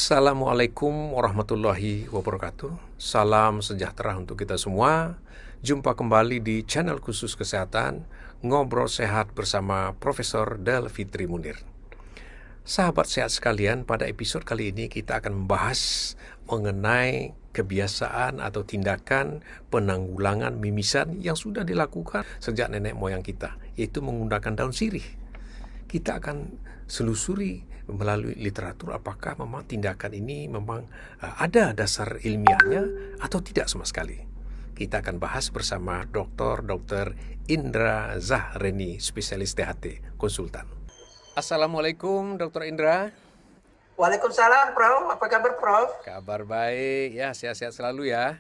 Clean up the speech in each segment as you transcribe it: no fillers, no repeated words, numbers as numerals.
Assalamualaikum warahmatullahi wabarakatuh. Salam sejahtera untuk kita semua. Jumpa kembali di channel khusus kesehatan Ngobrol Sehat bersama Profesor Del Fitri Munir. Sahabat sehat sekalian, pada episode kali ini kita akan membahas mengenai kebiasaan atau tindakan penanggulangan mimisan yang sudah dilakukan sejak nenek moyang kita, yaitu menggunakan daun sirih. Kita akan selusuri melalui literatur apakah memang tindakan ini memang ada dasar ilmiahnya atau tidak sama sekali. Kita akan bahas bersama Dr. Indra Zahreni, spesialis THT, konsultan. Assalamualaikum Dr. Indra. Waalaikumsalam Prof. Apa kabar Prof? Kabar baik, ya sehat-sehat selalu ya.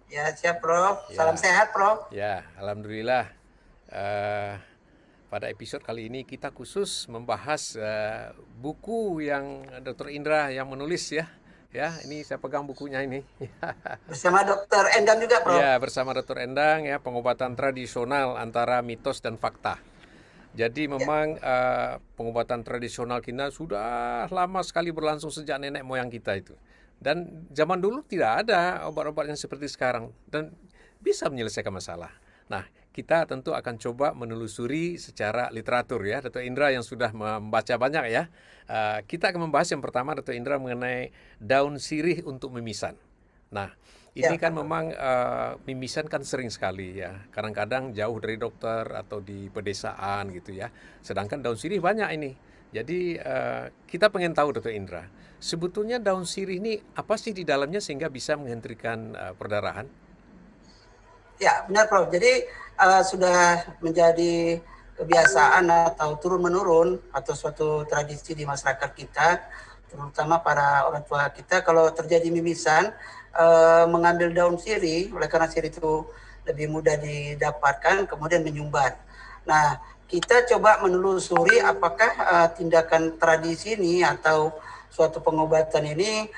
Ya siap Prof. Salam sehat Prof. Ya, alhamdulillah. Pada episode kali ini kita khusus membahas buku yang Dr. Indra yang menulis ya. Ya, ini saya pegang bukunya ini. Bersama Dr. Endang juga Prof. Ya, bersama Dr. Endang ya, pengobatan tradisional antara mitos dan fakta. Jadi memang pengobatan tradisional kita sudah lama sekali berlangsung sejak nenek moyang kita itu. Dan zaman dulu tidak ada obat-obat yang seperti sekarang dan bisa menyelesaikan masalah. Nah, kita tentu akan coba menelusuri secara literatur ya, Dr. Indra yang sudah membaca banyak ya. Kita akan membahas yang pertama, Dr. Indra, mengenai daun sirih untuk mimisan. Nah, ini kan memang mimisan kan sering sekali ya. Kadang-kadang jauh dari dokter atau di pedesaan gitu ya. Sedangkan daun sirih banyak ini. Jadi kita pengen tahu, Dr. Indra, sebetulnya daun sirih ini apa sih di dalamnya sehingga bisa menghentikan perdarahan? Ya benar Prof. Jadi sudah menjadi kebiasaan atau turun-menurun atau suatu tradisi di masyarakat kita, terutama para orang tua kita, kalau terjadi mimisan mengambil daun sirih, oleh karena sirih itu lebih mudah didapatkan, kemudian menyumbat. Nah, kita coba menelusuri apakah tindakan tradisi ini atau suatu pengobatan ini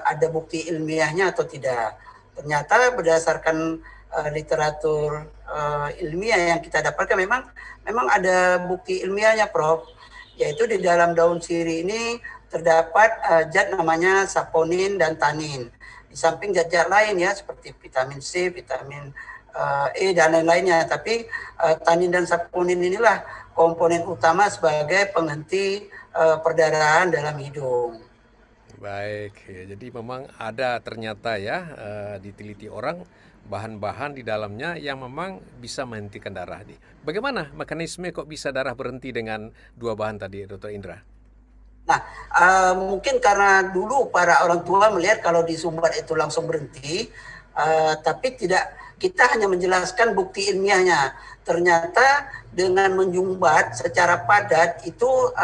ada bukti ilmiahnya atau tidak. Ternyata berdasarkan literatur ilmiah yang kita dapatkan memang ada bukti ilmiahnya Prof, yaitu di dalam daun sirih ini terdapat zat namanya saponin dan tanin, di samping zat-zat lain ya seperti vitamin C, vitamin E dan lain-lainnya, tapi tanin dan saponin inilah komponen utama sebagai penghenti perdarahan dalam hidung. Baik, ya, jadi memang ada ternyata ya diteliti orang bahan-bahan di dalamnya yang memang bisa menghentikan darah. Bagaimana mekanisme kok bisa darah berhenti dengan dua bahan tadi, Dr. Indra? Nah, mungkin karena dulu para orang tua melihat kalau disumbat itu langsung berhenti, tapi tidak, kita hanya menjelaskan bukti ilmiahnya. Ternyata dengan menyumbat secara padat itu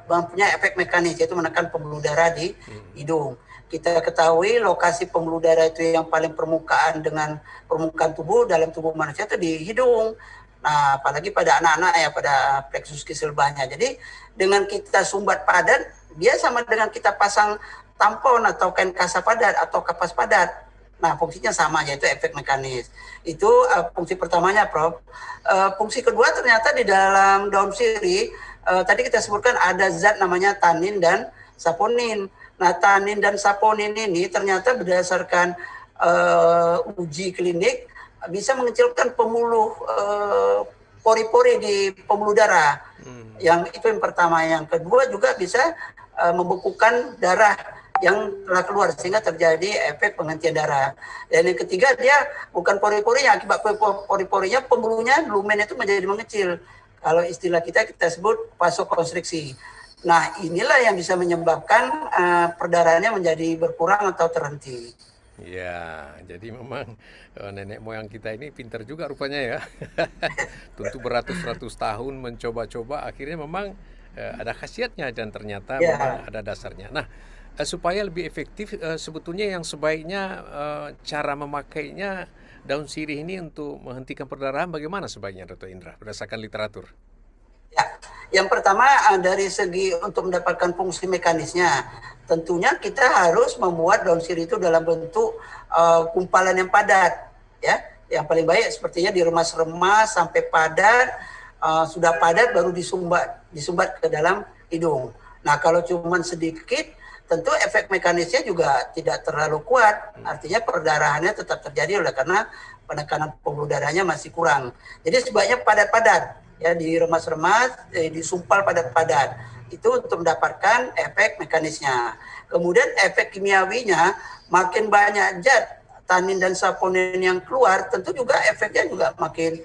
mempunyai efek mekanis, yaitu menekan pembuluh darah di hidung. Kita ketahui lokasi pembuluh darah itu yang paling permukaan dengan permukaan tubuh dalam tubuh manusia itu di hidung. Nah, apalagi pada anak-anak ya, pada plexus kisilbahnya. Jadi dengan kita sumbat padat, dia sama dengan kita pasang tampon atau kain kasa padat atau kapas padat. Nah, fungsinya sama, yaitu efek mekanis. Itu fungsi pertamanya, Prof. Fungsi kedua ternyata di dalam daun sirih, tadi kita sebutkan ada zat namanya tanin dan saponin. Nah, tanin dan saponin ini ternyata berdasarkan uji klinik bisa mengecilkan pembuluh pori-pori di pembuluh darah. Yang itu yang pertama. Yang kedua juga bisa membekukan darah yang telah keluar sehingga terjadi efek penghentian darah. Dan yang ketiga, dia bukan pori-porinya, akibat pori-porinya pembuluhnya lumen itu menjadi mengecil. Kalau istilah kita sebut vasokonstriksi. Nah, inilah yang bisa menyebabkan perdarahannya menjadi berkurang atau terhenti. Ya, jadi memang nenek moyang kita ini pintar juga rupanya ya. Tentu beratus-ratus tahun mencoba-coba, akhirnya memang ada khasiatnya dan ternyata memang ada dasarnya. Nah, supaya lebih efektif, sebetulnya yang sebaiknya cara memakainya daun sirih ini untuk menghentikan perdarahan bagaimana sebaiknya, Dr. Indra, berdasarkan literatur? Ya, yang pertama dari segi untuk mendapatkan fungsi mekanisnya, tentunya kita harus membuat daun sirih itu dalam bentuk gumpalan yang padat, ya. Yang paling baik sepertinya diremas-remas sampai padat, sudah padat baru disumbat ke dalam hidung. Nah, kalau cuma sedikit tentu efek mekanisnya juga tidak terlalu kuat. Artinya perdarahannya tetap terjadi oleh karena penekanan pembuluh darahnya masih kurang. Jadi sebaiknya padat-padat, ya, diremas-remas, disumpal padat-padat. Itu untuk mendapatkan efek mekanisnya. Kemudian efek kimiawinya, makin banyak zat tanin dan saponin yang keluar, tentu juga efeknya juga makin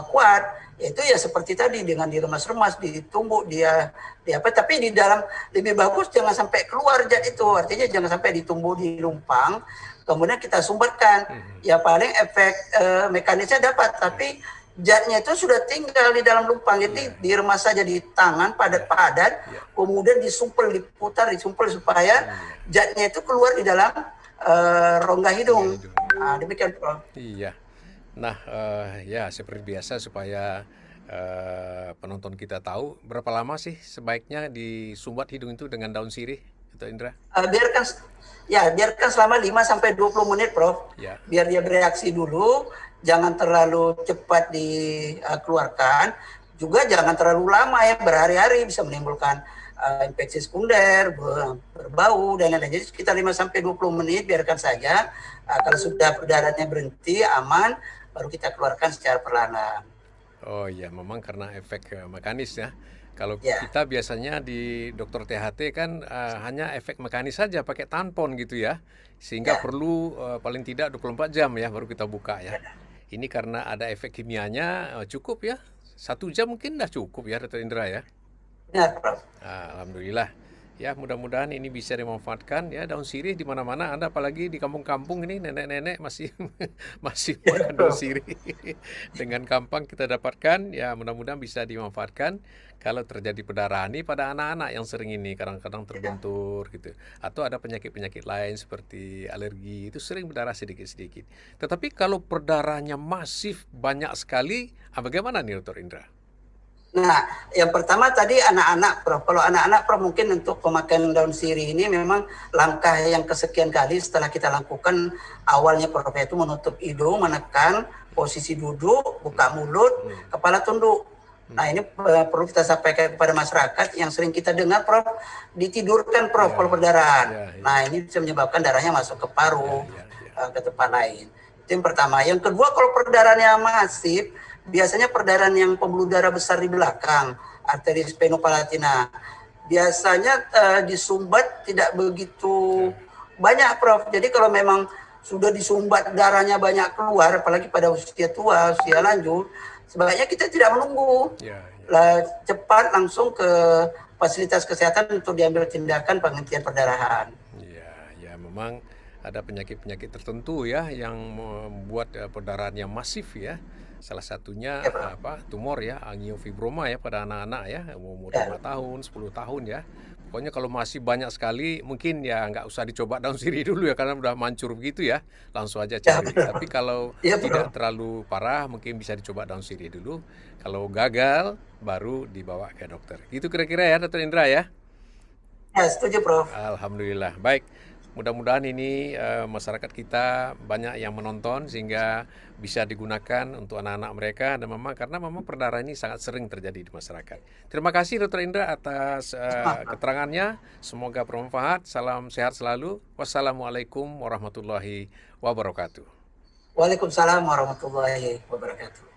kuat. Itu ya seperti tadi, dengan diremas-remas, ditumbuk, dia apa, tapi di dalam lebih bagus jangan sampai keluar zat itu. Artinya jangan sampai ditumbuk di lumpang, kemudian kita sumberkan. Ya paling efek mekanisnya dapat, tapi zatnya itu sudah tinggal di dalam lumpang. Jadi diremas saja di tangan padat-padat, kemudian disumpel, diputar, disumpel supaya zatnya itu keluar di dalam rongga hidung. Nah, demikian, Prof. Iya. Nah, ya seperti biasa supaya penonton kita tahu, berapa lama sih sebaiknya disumbat hidung itu dengan daun sirih, Dr. Indra? Biarkan selama 5-20 menit, Prof. Ya. Biar dia bereaksi dulu, jangan terlalu cepat dikeluarkan, juga jangan terlalu lama, ya, berhari-hari bisa menimbulkan infeksi sekunder, berbau dan lain-lain. Jadi sekitar 5-20 menit biarkan saja. Kalau sudah perdarahannya berhenti, aman, baru kita keluarkan secara perlahan. Oh iya, memang karena efek mekanis ya. Kalau kita biasanya di dokter THT kan hanya efek mekanis saja pakai tampon gitu ya. Sehingga perlu paling tidak 24 jam ya baru kita buka ya. Ini karena ada efek kimianya cukup ya. 1 jam mungkin dah cukup ya, Dr. Indra ya. Benar, Prof. Alhamdulillah. Ya, mudah-mudahan ini bisa dimanfaatkan ya, daun sirih di mana-mana. Anda apalagi di kampung-kampung ini nenek-nenek masih makan daun sirih. Dengan gampang kita dapatkan, ya mudah-mudahan bisa dimanfaatkan kalau terjadi perdarahan ini pada anak-anak yang sering ini kadang-kadang terbentur gitu. Atau ada penyakit-penyakit lain seperti alergi, itu sering berdarah sedikit-sedikit. Tetapi kalau perdarahannya masif banyak sekali, bagaimana nih Dr. Indra? Nah, yang pertama tadi anak-anak, Prof. Kalau anak-anak, Prof, mungkin untuk pemakaian daun sirih ini memang langkah yang kesekian kali setelah kita lakukan. Awalnya, Prof, itu menutup hidung, menekan posisi duduk, buka mulut, kepala tunduk. Nah, ini perlu kita sampaikan kepada masyarakat yang sering kita dengar, Prof, ditidurkan, Prof, kalau perdarahan. Nah, ini bisa menyebabkan darahnya masuk ke paru, ke tempat lain. Itu yang pertama. Yang kedua, kalau perdarahannya masif, biasanya perdarahan yang pembuluh darah besar di belakang, arteri sphenopalatina, biasanya disumbat tidak begitu banyak, Prof. Jadi kalau memang sudah disumbat darahnya banyak keluar, apalagi pada usia tua, usia lanjut, sebaiknya kita tidak menunggu. Cepat langsung ke fasilitas kesehatan untuk diambil tindakan penghentian perdarahan. Ya, memang ada penyakit-penyakit tertentu ya yang membuat perdarahan yang masif ya. Salah satunya tumor ya, angiofibroma ya pada anak-anak ya, umur 5 tahun, 10 tahun ya. Pokoknya kalau masih banyak sekali mungkin ya nggak usah dicoba daun sirih dulu ya karena udah mancur begitu ya, langsung aja cari. Tapi kalau tidak terlalu parah mungkin bisa dicoba daun sirih dulu. Kalau gagal baru dibawa ke dokter. Gitu kira-kira ya, Dr. Indra ya. Ya, setuju, Prof. Alhamdulillah. Baik. Mudah-mudahan ini masyarakat kita banyak yang menonton sehingga bisa digunakan untuk anak-anak mereka dan karena memang perdarahan ini sangat sering terjadi di masyarakat. Terima kasih Dr. Indra atas keterangannya. Semoga bermanfaat. Salam sehat selalu. Wassalamualaikum warahmatullahi wabarakatuh. Waalaikumsalam warahmatullahi wabarakatuh.